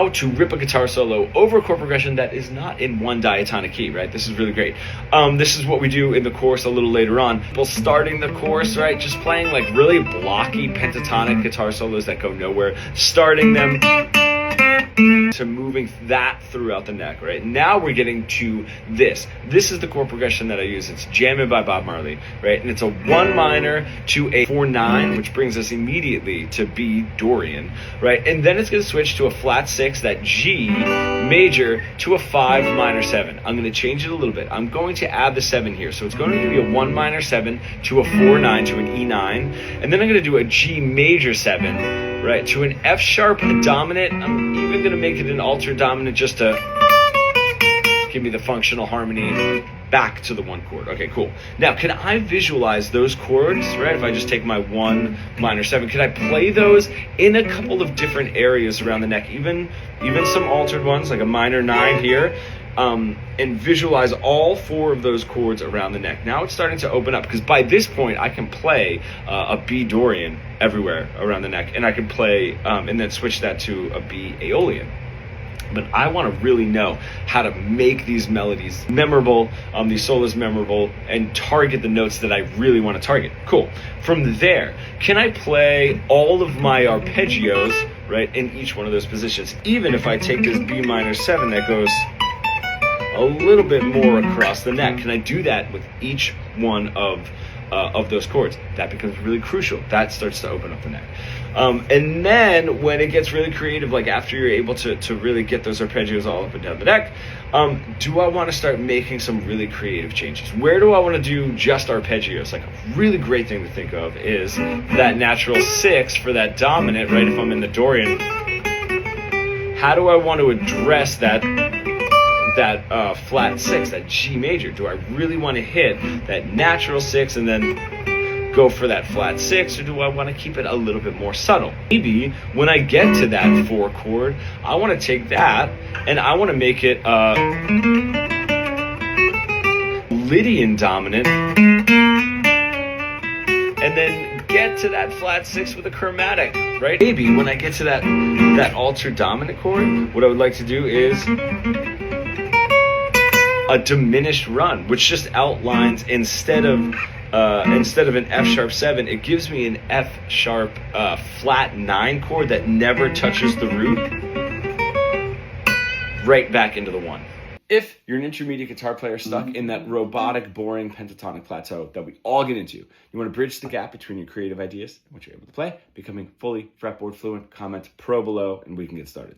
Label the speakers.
Speaker 1: how to rip a guitar solo over a chord progression that is not in one diatonic key, right? This is really great. This is what we do in the chorus a little later on. Well, starting the chorus, right? Just playing like really blocky pentatonic guitar solos that go nowhere, starting them to moving that throughout the neck, right? Now we're getting to this. This is the chord progression that I use. It's Jammin' by Bob Marley, right? And it's a 1 minor to a 4/9, which brings us immediately to B Dorian, right? And then it's going to switch to a flat 6, that G major, to a 5 minor 7. I'm going to change it a little bit. I'm going to add the 7 here. So it's going to be a 1 minor 7 to a 4/9 to an E9. And then I'm going to do a G major 7, right, to an F sharp dominant. I'm even going to make it an altered dominant just to give me the functional harmony back to the 1 chord. Okay, cool. Now, can I visualize those chords, right? If I just take my 1 minor 7, can I play those in a couple of different areas around the neck, even some altered ones, like a minor 9 here, and visualize all 4 of those chords around the neck. Now it's starting to open up, because by this point I can play a B Dorian everywhere around the neck, and I can play and then switch that to a B Aeolian. But I want to really know how to make these melodies memorable, these solos memorable, and target the notes that I really want to target. Cool. From there, can I play all of my arpeggios, right, in each one of those positions? Even if I take this B minor 7 that goes a little bit more across the neck, can I do that with each one of those chords? That becomes really crucial. That starts to open up the neck. And then when it gets really creative, like after you're able to really get those arpeggios all up and down the neck, do I want to start making some really creative changes? Where do I want to do just arpeggios? Like a really great thing to think of is that natural 6 for that dominant, right? If I'm in the Dorian, how do I want to address that flat 6, that G major? Do I really want to hit that natural 6 and then go for that flat 6, or do I want to keep it a little bit more subtle? Maybe when I get to that 4 chord, I want to take that and I want to make it a Lydian dominant, and then get to that flat 6 with a chromatic, right? Maybe when I get to that altered dominant chord, what I would like to do is a diminished run, which just outlines, instead of an F sharp 7, it gives me an F sharp flat 9 chord that never touches the root, right back into the 1. If you're an intermediate guitar player stuck in that robotic, boring pentatonic plateau that we all get into, you want to bridge the gap between your creative ideas and what you're able to play, becoming fully fretboard fluent, comment pro below and we can get started.